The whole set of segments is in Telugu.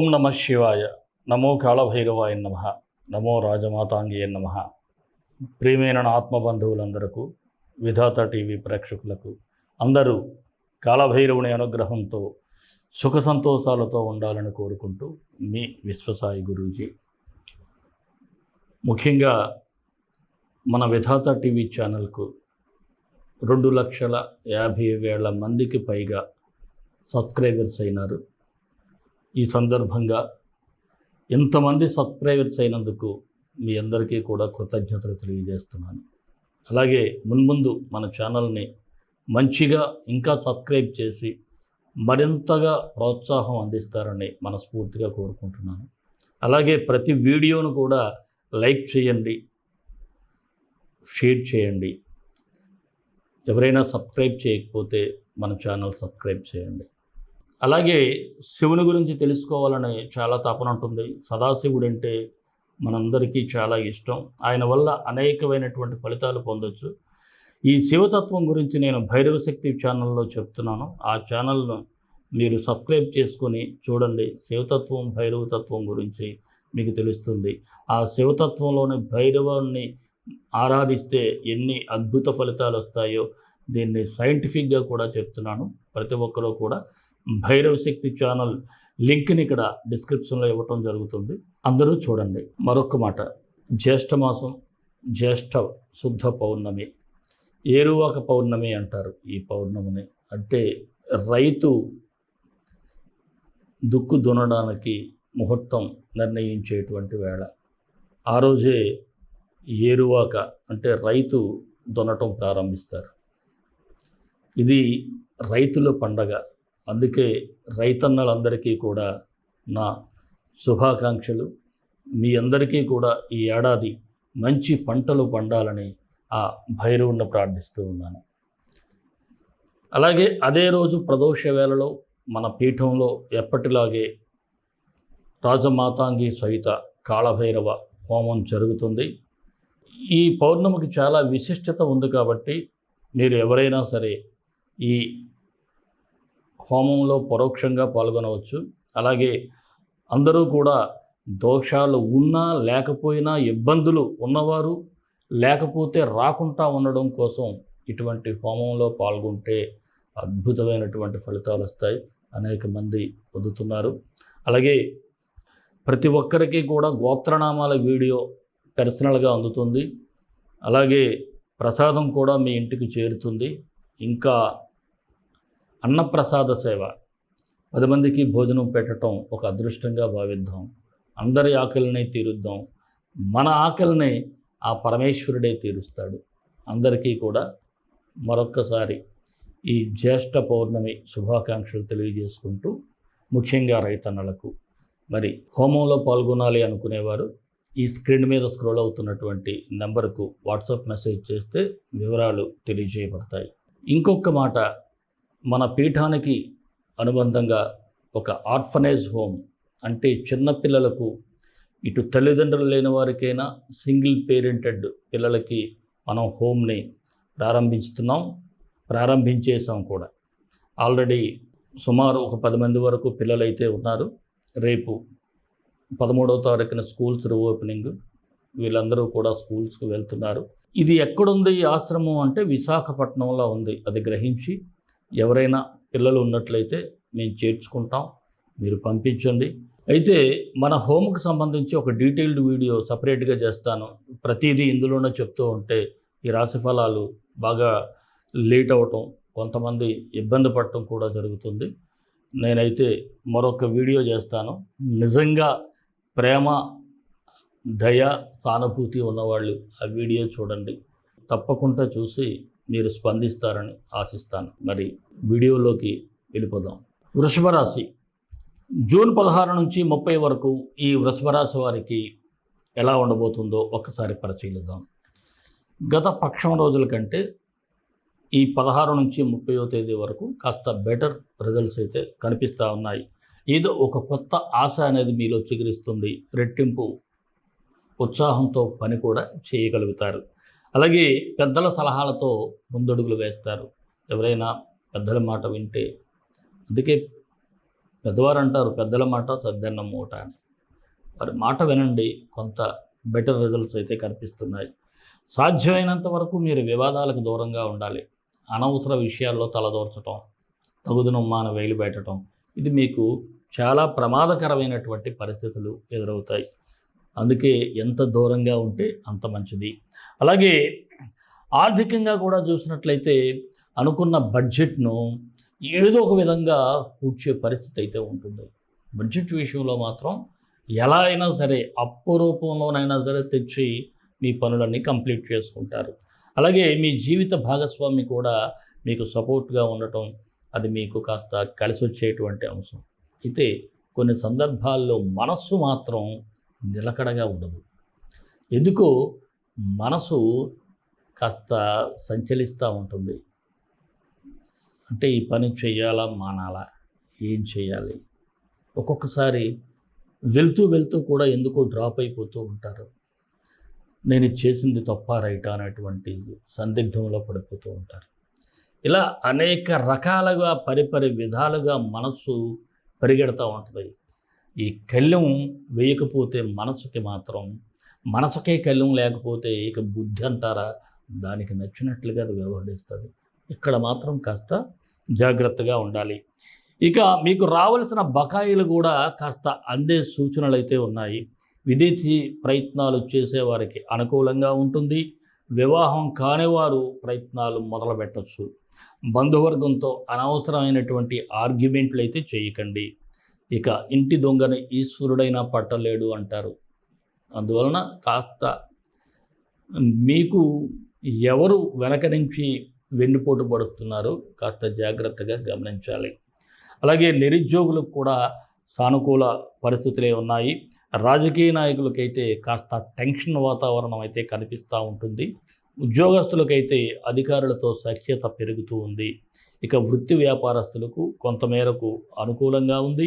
ఓం నమ శివాయ. నమో కాళభైరవాయ నమ. నమో రాజమాతాంగియ నమ. ప్రియమైన నా ఆత్మబంధువులందరకు, విధాత టీవీ ప్రేక్షకులకు అందరూ కాళభైరవుని అనుగ్రహంతో సుఖ సంతోషాలతో ఉండాలని కోరుకుంటూ మీ విశ్వసాయి గురూజీ. ముఖ్యంగా మన విధాత టీవీ ఛానల్కు 2,50,000 మందికి పైగా సబ్స్క్రైబర్స్ అయినారు. ఈ సందర్భంగా ఎంతమంది సబ్స్క్రైబర్స్ అయినందుకు మీ అందరికీ కూడా కృతజ్ఞతలు తెలియజేస్తున్నాను. అలాగే మున్ముందు మన ఛానల్ని మంచిగా ఇంకా సబ్స్క్రైబ్ చేసి మరింతగా ప్రోత్సాహం అందిస్తారని మనస్ఫూర్తిగా కోరుకుంటున్నాను. అలాగే ప్రతి వీడియోను కూడా లైక్ చేయండి, షేర్ చేయండి. ఎవరైనా సబ్స్క్రైబ్ చేయకపోతే మన ఛానల్ సబ్స్క్రైబ్ చేయండి. అలాగే శివుని గురించి తెలుసుకోవాలని చాలా తపన ఉంటుంది. సదాశివుడు అంటే మనందరికీ చాలా ఇష్టం. ఆయన వల్ల అనేకమైనటువంటి ఫలితాలు పొందొచ్చు. ఈ శివతత్వం గురించి నేను భైరవశక్తి ఛానల్లో చెప్తున్నాను. ఆ ఛానల్ను మీరు సబ్స్క్రైబ్ చేసుకొని చూడండి. శివతత్వం, భైరవతత్వం గురించి మీకు తెలుస్తుంది. ఆ శివతత్వంలోని భైరవాన్ని ఆరాధిస్తే ఎన్ని అద్భుత ఫలితాలు వస్తాయో దీన్ని సైంటిఫిక్గా కూడా చెప్తున్నాను. ప్రతి ఒక్కరూ కూడా భైరవశక్తి ఛానల్ లింక్ని ఇక్కడ డిస్క్రిప్షన్లో ఇవ్వటం జరుగుతుంది. అందరూ చూడండి. మరొక మాట, జ్యేష్ఠమాసం, జ్యేష్ఠ శుద్ధ పౌర్ణమి, ఏరువాక పౌర్ణమి అంటారు. ఈ పౌర్ణమిని అంటే రైతు దుక్కు దున్నడానికి ముహూర్తం నిర్ణయించేటువంటి వేళ. ఆ రోజే ఏరువాక అంటే రైతు దున్నటం ప్రారంభిస్తారు. ఇది రైతుల పండగ. అందుకే రైతన్నలందరికీ కూడా నా శుభాకాంక్షలు. మీ అందరికీ కూడా ఈ ఏడాది మంచి పంటలు పండాలని ఆ భైరవుని ప్రార్థిస్తూ ఉన్నాను. అలాగే అదే రోజు ప్రదోష వేళలో మన పీఠంలో ఎప్పటిలాగే రాజమాతాంగి సహిత కాళభైరవ హోమం జరుగుతుంది. ఈ పౌర్ణమికి చాలా విశిష్టత ఉంది కాబట్టి మీరు ఎవరైనా సరే ఈ హోమంలో పరోక్షంగా పాల్గొనవచ్చు. అలాగే అందరూ కూడా దోషాలు ఉన్నా లేకపోయినా, ఇబ్బందులు ఉన్నవారు లేకపోతే రాకుండా ఉండడం కోసం ఇటువంటి హోమంలో పాల్గొంటే అద్భుతమైనటువంటి ఫలితాలు వస్తాయి. అనేక మంది పొందుతున్నారు. అలాగే ప్రతి ఒక్కరికి కూడా గోత్రనామాల వీడియో పర్సనల్గా అందుతుంది. అలాగే ప్రసాదం కూడా మీ ఇంటికి చేరుతుంది. ఇంకా అన్నప్రసాద సేవ, 10 మందికి భోజనం పెట్టడం ఒక అదృష్టంగా భావిద్దాం. అందరి ఆకలిని తీరుద్దాం. మన ఆకలిని ఆ పరమేశ్వరుడే తీరుస్తాడు. అందరికీ కూడా మరొక్కసారి ఈ జ్యేష్ఠ పౌర్ణమి శుభాకాంక్షలు తెలియజేసుకుంటూ, ముఖ్యంగా రైతన్నలకు మరి హోమంలో పాల్గొనాలి అనుకునేవారు ఈ స్క్రీన్ మీద స్క్రోల్ అవుతున్నటువంటి నెంబర్కు వాట్సాప్ మెసేజ్ చేస్తే వివరాలు తెలియజేయబడతాయి. ఇంకొక మాట, మన పీఠానికి అనుబంధంగా ఒక ఆర్ఫనేజ్ హోమ్ అంటే చిన్నపిల్లలకు, ఇటు తల్లిదండ్రులు లేని వారికైనా సింగిల్ పేరెంటెడ్ పిల్లలకి మనం హోమ్ని ప్రారంభించేసాం కూడా. ఆల్రెడీ సుమారు ఒక 10 మంది వరకు పిల్లలైతే ఉన్నారు. రేపు 13వ తారీఖున స్కూల్స్ రీఓపెనింగ్. వీళ్ళందరూ కూడా స్కూల్స్కి వెళ్తున్నారు. ఇది ఎక్కడుంది ఈ ఆశ్రమం అంటే విశాఖపట్నంలో ఉంది. అది గ్రహించి ఎవరైనా పిల్లలు ఉన్నట్లయితే మేము చేర్చుకుంటాం, మీరు పంపించండి. అయితే మన హోమ్కి సంబంధించి ఒక డీటెయిల్డ్ వీడియో సపరేట్గా చేస్తాను. ప్రతిదీ ఇందులోనే చెప్తూ ఉంటే ఈ రాశిఫలాలు బాగా లేట్ అవటం, కొంతమంది ఇబ్బంది పడటం కూడా జరుగుతుంది. నేనైతే మరొక వీడియో చేస్తాను. నిజంగా ప్రేమ, దయ, సానుభూతి ఉన్నవాళ్ళు ఆ వీడియో చూడండి. తప్పకుండా చూసి మీరు స్పందిస్తారని ఆశిస్తాను. మరి వీడియోలోకి వెళ్ళిపోదాం. వృషభ రాశి, జూన్ 16 నుంచి 30 వరకు ఈ వృషభ రాశి వారికి ఎలా ఉండబోతుందో ఒక్కసారి పరిశీలిద్దాం. గత పక్షం రోజుల కంటే ఈ 16 నుంచి 30వ తేదీ వరకు కాస్త బెటర్ రిజల్ట్స్ అయితే కనిపిస్తూ ఉన్నాయి. ఏదో ఒక కొత్త ఆశ అనేది మీలో చిగురిస్తుంది. రెట్టింపు ఉత్సాహంతో పని కూడా చేయగలుగుతారు. అలాగే పెద్దల సలహాలతో ముందడుగులు వేస్తారు. ఎవరైనా పెద్దల మాట వింటే, అందుకే పెద్దవారు అంటారు, పెద్దల మాట సద్దన్న మూట అని. వారి మాట వినండి, కొంత బెటర్ రిజల్ట్స్ అయితే కనిపిస్తున్నాయి. సాధ్యమైనంత వరకు మీరు వివాదాలకు దూరంగా ఉండాలి. అనవసర విషయాల్లో తలదూర్చటం, తగుదునమ్మాన వేలు పెట్టడం, ఇది మీకు చాలా ప్రమాదకరమైనటువంటి పరిస్థితులు ఎదురవుతాయి. అందుకే ఎంత దూరంగా ఉంటే అంత మంచిది. అలాగే ఆర్థికంగా కూడా చూసినట్లయితే అనుకున్న బడ్జెట్ను ఏదో ఒక విధంగా కూర్చే పరిస్థితి అయితే ఉంటుంది. బడ్జెట్ విషయంలో మాత్రం ఎలా అయినా సరే అప్పు రూపంలోనైనా సరే తెచ్చి మీ పనులన్నీ కంప్లీట్ చేసుకుంటారు. అలాగే మీ జీవిత భాగస్వామి కూడా మీకు సపోర్ట్గా ఉండటం, అది మీకు కాస్త కలిసి వచ్చేటువంటి అంశం. అయితే కొన్ని సందర్భాల్లో మనస్సు మాత్రం నిలకడగా ఉండదు. ఎందుకో మనసు కాస్త సంచలిస్తూ ఉంటుంది. అంటే ఈ పని చెయ్యాలా మానాలా, ఏం చేయాలి, ఒక్కొక్కసారి వెళ్తూ వెళ్తూ కూడా ఎందుకో డ్రాప్ అయిపోతూ ఉంటారు. నేను ఇది చేసింది తప్ప రైటా అనేటువంటి సందిగ్ధంలో పడిపోతూ ఉంటారు. ఇలా అనేక రకాలుగా పరిపరి విధాలుగా మనస్సు పరిగెడతా ఉంటుంది. ఈ కళ్ళెం వేయకపోతే మనసుకి మాత్రం, మనసుకే కళ్ళెం లేకపోతే ఇక బుద్ధి అంటారా, దానికి నచ్చినట్లుగా అది వ్యవహరిస్తుంది. ఇక్కడ మాత్రం కాస్త జాగ్రత్తగా ఉండాలి. ఇక మీకు రావలసిన బకాయిలు కూడా కాస్త అందే సూచనలు అయితే ఉన్నాయి. విదేశీ ప్రయత్నాలు చేసేవారికి అనుకూలంగా ఉంటుంది. వివాహం కానివారు ప్రయత్నాలు మొదలు పెట్టచ్చు. బంధువర్గంతో అనవసరమైనటువంటి ఆర్గ్యుమెంట్లు అయితే చేయకండి. ఇక ఇంటి దొంగని ఈశ్వరుడైనా పట్టలేడు అంటారు. అందువలన కాస్త మీకు ఎవరు వెనక నుంచి వెన్నుపోటు పడుతున్నారో కాస్త జాగ్రత్తగా గమనించాలి. అలాగే నిరుద్యోగులకు కూడా సానుకూల పరిస్థితులే ఉన్నాయి. రాజకీయ నాయకులకైతే కాస్త టెన్షన్ వాతావరణం అయితే కనిపిస్తూ ఉంటుంది. ఉద్యోగస్తులకైతే అధికారులతో సఖ్యత పెరుగుతూ ఉంది. ఇక వృత్తి వ్యాపారస్తులకు కొంతమేరకు అనుకూలంగా ఉంది.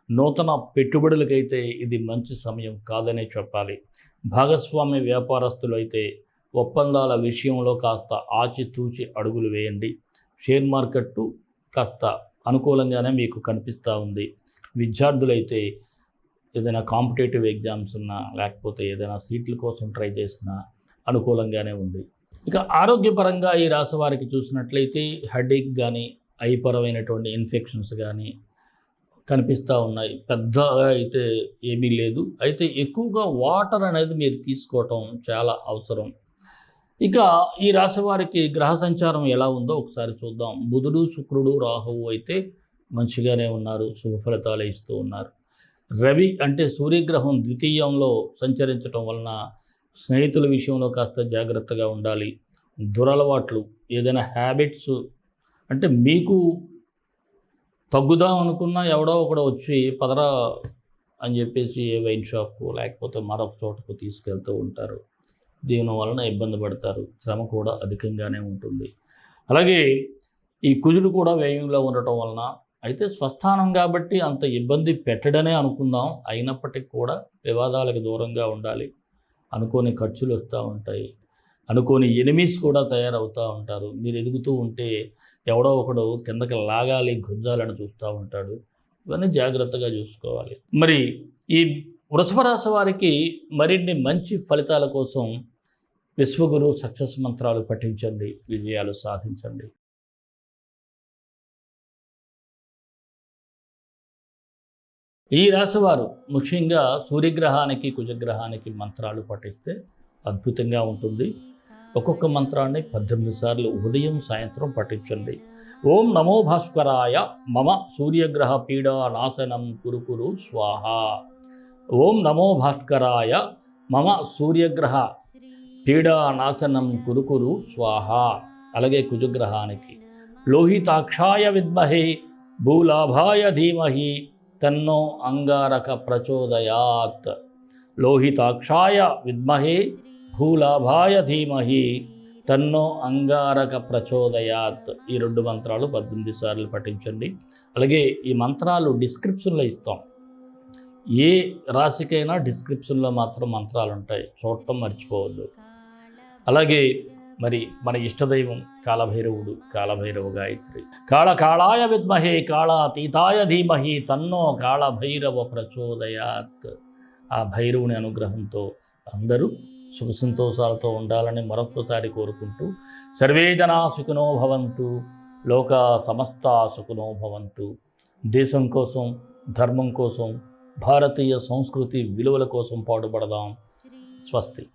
నూతన పెట్టుబడులకైతే ఇది మంచి సమయం కాదనే చెప్పాలి. భాగస్వామ్య వ్యాపారస్తులు అయితే ఒప్పందాల విషయంలో కాస్త ఆచితూచి అడుగులు వేయండి. షేర్ మార్కెట్టు కాస్త అనుకూలంగానే మీకు కనిపిస్తూ ఉంది. విద్యార్థులైతే ఏదైనా కాంపిటేటివ్ ఎగ్జామ్స్ ఉన్నా, లేకపోతే ఏదైనా సీట్ల కోసం ట్రై చేసినా అనుకూలంగానే ఉంది. ఇక ఆరోగ్యపరంగా ఈ రాశి వారికి చూసినట్లయితే హెడేక్ కానీ, ఐపరమైనటువంటి ఇన్ఫెక్షన్స్ కానీ కనిపిస్తూ ఉన్నాయి. పెద్దగా అయితే ఏమీ లేదు. అయితే ఎక్కువగా వాటర్ అనేది మీరు తీసుకోవటం చాలా అవసరం. ఇక ఈ రాశి వారికి గ్రహ సంచారం ఎలా ఉందో ఒకసారి చూద్దాం. బుధుడు, శుక్రుడు, రాహువు అయితే మంచిగానే ఉన్నారు, శుభ ఫలితాలు ఇస్తూ ఉన్నారు. రవి అంటే సూర్యగ్రహం ద్వితీయంలో సంచరించడం వలన స్నేహితుల విషయంలో కాస్త జాగ్రత్తగా ఉండాలి. దురలవాట్లు, ఏదైనా హ్యాబిట్స్ అంటే మీకు తగ్గుదాం అనుకున్నా ఎవడో ఒకడు వచ్చి పదరా అని చెప్పేసి ఏ వైన్ షాప్కు లేకపోతే మరొక చోటకు తీసుకెళ్తూ ఉంటారు. దీని వలన ఇబ్బంది పడతారు. శ్రమ కూడా అధికంగానే ఉంటుంది. అలాగే ఈ కుజుడు కూడా వ్యయంలో ఉండటం వలన, అయితే స్వస్థానం కాబట్టి అంత ఇబ్బంది పెట్టడనే అనుకుందాం. అయినప్పటికీ కూడా వివాదాలకు దూరంగా ఉండాలి. అనుకోని ఖర్చులు వస్తూ ఉంటాయి. అనుకోని ఎనిమీస్ కూడా తయారవుతూ ఉంటారు. మీరు ఎదుగుతూ ఉంటే ఎవడో ఒకడు కిందకి లాగాలి, గుంజాలని చూస్తూ ఉంటాడు. ఇవన్నీ జాగ్రత్తగా చూసుకోవాలి. మరి ఈ వృషభ రాశి వారికి మరిన్ని మంచి ఫలితాల కోసం విశ్వగురు సక్సెస్ మంత్రాలు పఠించండి, విజయాలు సాధించండి. ఈ రాశివారు ముఖ్యంగా సూర్యగ్రహానికి, కుజగ్రహానికి మంత్రాలు పఠిస్తే అద్భుతంగా ఉంటుంది. ఒక్కొక్క మంత్రాన్ని 18 సార్లు ఉదయం సాయంత్రం పఠించండి. ఓం నమో భాస్కరాయ మమ సూర్యగ్రహ పీడా నాశనం కురుకురు స్వాహ. ఓం నమో భాస్కరాయ మమ సూర్యగ్రహ పీడా నాశనం కురుకురు స్వాహ. అలాగే కుజగ్రహానికి లోహితాక్షాయ విద్మహే భూలాభాయ ధీమహి తన్నో అంగారక ప్రచోదయాత్. లోహితాక్షాయ విద్మహే భూలాభాయ ధీమహి తన్నో అంగారక ప్రచోదయాత్. ఈ 2 మంత్రాలు 18 సార్లు పఠించండి. అలాగే ఈ మంత్రాలు డిస్క్రిప్షన్లో ఇస్తాం. ఏ రాశికైనా డిస్క్రిప్షన్లో మాత్రం మంత్రాలు ఉంటాయి, చూడటం మర్చిపోవద్దు. అలాగే మరి మన ఇష్టదైవం కాలభైరవుడు, కాలభైరవ గాయత్రి. కాళకాళాయ విద్మహే కాళాతీతాయ ధీమహి తన్నో కాళభైరవ ప్రచోదయాత్. ఆ భైరవుని అనుగ్రహంతో అందరూ సుఖ సంతోషాలతో ఉండాలని మరొక్కసారి కోరుకుంటూ, సర్వే జనా సుఖినో భవంతు, లోక సమస్త సుఖినో భవంతు. దేశం కోసం, ధర్మం కోసం, భారతీయ సంస్కృతి విలువల కోసం పాటుపడదాం. స్వస్తి.